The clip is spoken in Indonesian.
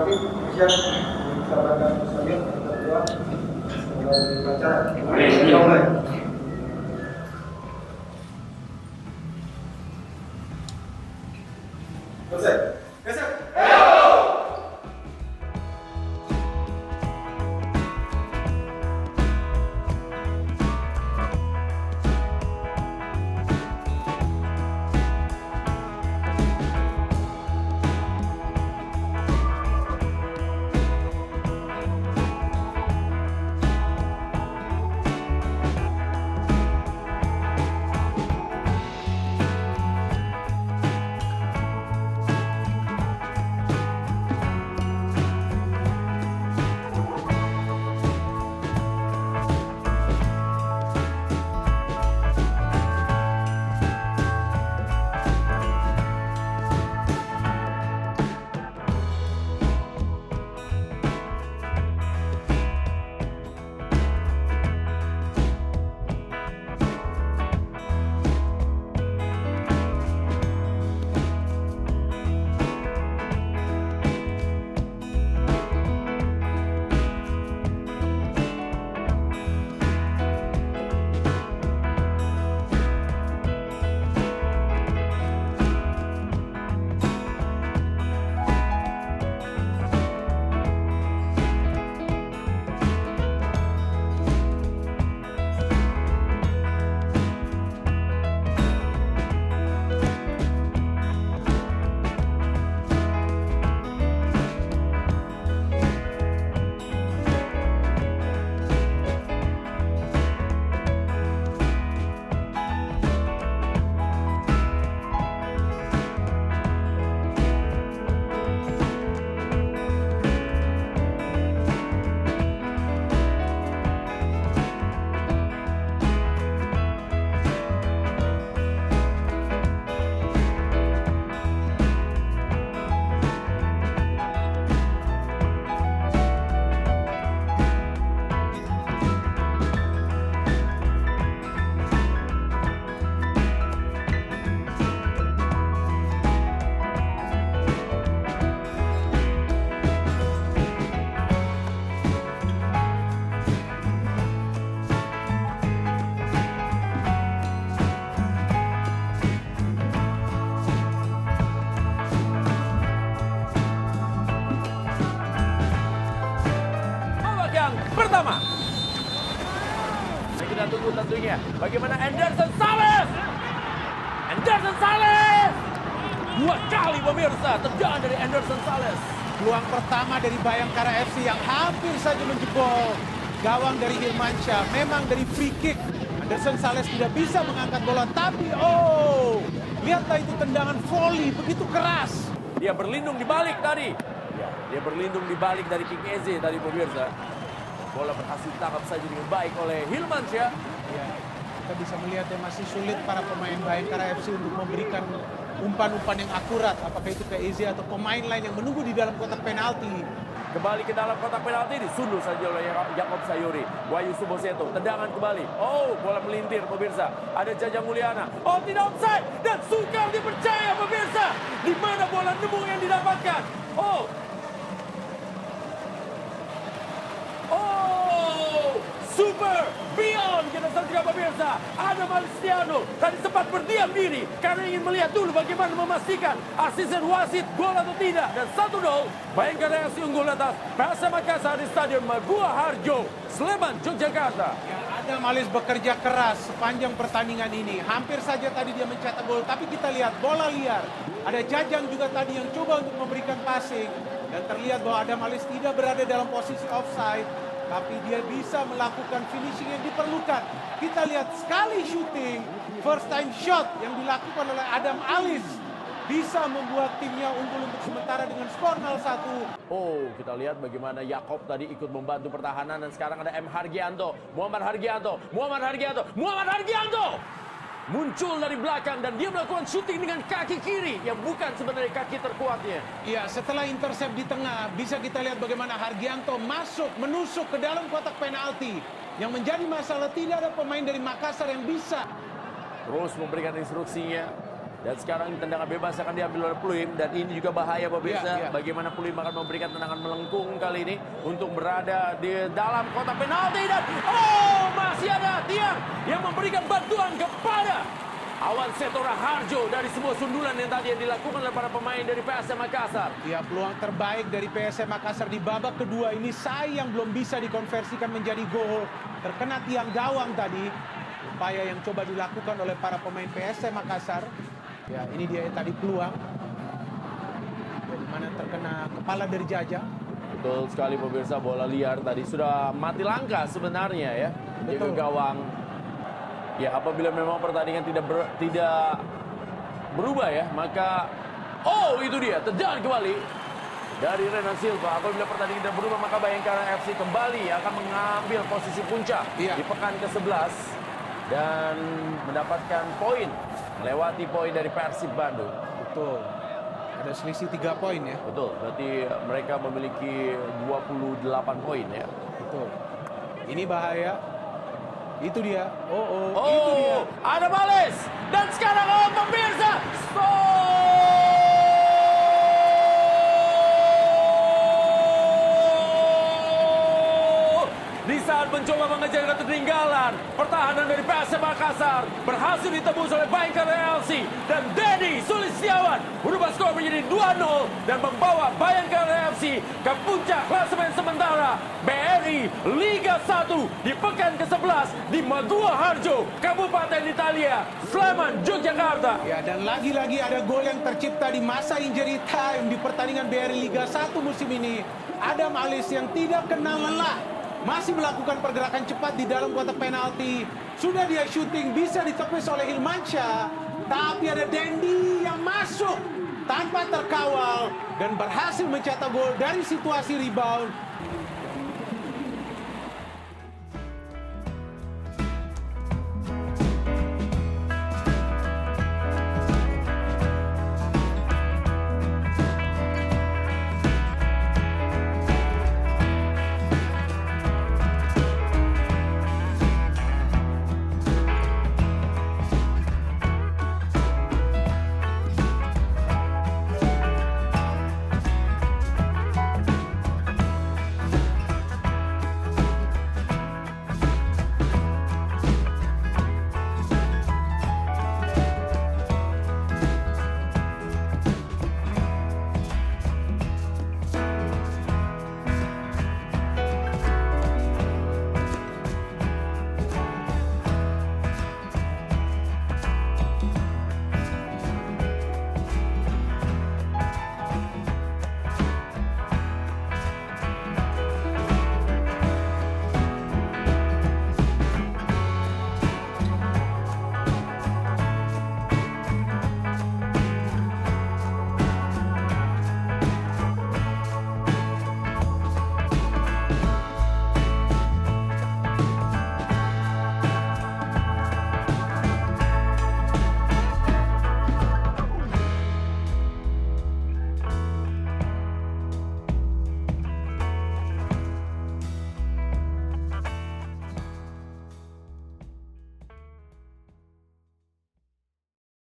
penalti, Indonesia dikabarkan stadion kedua mulai pacaran. Mulai. Selesai. Pertama, kita tunggu tentunya bagaimana Anderson Sales. Anderson Sales, 2 kali pemirsa tendangan dari Anderson Sales. Peluang pertama dari Bayangkara FC yang hampir saja menjebol gawang dari Hilmansyah. Memang dari free kick, Anderson Sales tidak bisa mengangkat bola, tapi lihatlah itu tendangan volley begitu keras. Dia berlindung di balik tadi. Dia berlindung di balik dari King Eze tadi pemirsa. Bola berhasil ditangkap saja dengan baik oleh Hilmansyah. Ya, kita bisa melihat ya masih sulit para pemain Bayangkara FC untuk memberikan umpan-umpan yang akurat. Apakah itu ke Eze atau pemain lain yang menunggu di dalam kotak penalti. Kembali ke dalam kotak penalti, disundul saja oleh Jacob Sayuri. Wahyu Suboseto, tendangan kembali. Bola melintir pemirsa. Ada Jajang Mulyana. Tidak offside. Dan sukar dipercaya pemirsa. Di mana bola nemu yang didapatkan. Super beyond kita saksikan pemirsa. Adam Alistiano tadi sempat berdiam diri karena ingin melihat dulu bagaimana memastikan asisten wasit gol atau tidak. Dan 1-0 Bayangkara FC unggul atas PSM Makassar di Stadion Maguwo Harjo, Sleman, Yogyakarta. Ya, Adam Alis bekerja keras sepanjang pertandingan ini. Hampir saja tadi dia mencetak gol, tapi kita lihat bola liar. Ada Jajang juga tadi yang coba untuk memberikan passing. Dan terlihat bahwa Adam Alis tidak berada dalam posisi offside. Tapi dia bisa melakukan finishing yang diperlukan. Kita lihat sekali shooting, first time shot yang dilakukan oleh Adam Alis. Bisa membuat timnya unggul untuk sementara dengan skor 0-1. Kita lihat bagaimana Yakob tadi ikut membantu pertahanan. Dan sekarang ada Muhammad Hargianto. Muncul dari belakang dan dia melakukan syuting dengan kaki kiri yang bukan sebenarnya kaki terkuatnya. Iya, setelah intercept di tengah, bisa kita lihat bagaimana Hargianto menusuk ke dalam kotak penalti. Yang menjadi masalah tidak ada pemain dari Makassar yang bisa. Terus memberikan instruksinya. Dan sekarang tendangan bebas akan diambil oleh Pluim. Dan ini juga bahaya pemirsa. Iya. Bagaimana Pluim akan memberikan tendangan melengkung kali ini untuk berada di dalam kotak penalti. Dan masih ada tiang yang memberikan bantuan kepada Awan Setora Harjo dari sebuah sundulan yang tadi dilakukan oleh para pemain dari PSM Makassar. Ya, peluang terbaik dari PSM Makassar di babak kedua ini sayang belum bisa dikonversikan menjadi gol. Terkena tiang gawang tadi. Upaya yang coba dilakukan oleh para pemain PSM Makassar. Ya, ini dia tadi peluang. Ya, di mana terkena kepala dari Jaja. Betul sekali pemirsa, bola liar tadi sudah mati langkah sebenarnya ya. Menjaga Betul. gawang. Ya, apabila memang pertandingan tidak berubah ya, maka itu dia tendangan kembali dari Renan Silva. Apabila pertandingan tidak berubah, maka Bayangkara FC kembali akan mengambil posisi puncak Iya. di pekan ke-11 dan mendapatkan poin, melewati poin dari Persib Bandung. Betul. Ada selisih 3 poin ya. Betul, berarti mereka memiliki 28 poin ya. Betul. Ini bahaya. Itu dia. Itu dia. Ada Males. Dan sekarang pemirsa. Di saat mencoba mengejar ketertinggalan, pertahanan dari PSM Makassar berhasil ditembus oleh Bayangkara FC dan Dedi Sulistiawan berubah skor menjadi 2-0 dan membawa Bayangkara FC ke puncak klasemen sementara BRI Liga 1 di pekan ke-11 di Magua Harjo, Kabupaten Italia, Sleman, Yogyakarta. Ya, dan lagi-lagi ada gol yang tercipta di masa injury time di pertandingan BRI Liga 1 musim ini. Adam Alis yang tidak kenal lelah. Masih melakukan pergerakan cepat di dalam kotak penalti. Sudah dia syuting, bisa ditepis oleh Hilmansyah. Tapi ada Dendi yang masuk tanpa terkawal dan berhasil mencetak gol dari situasi rebound.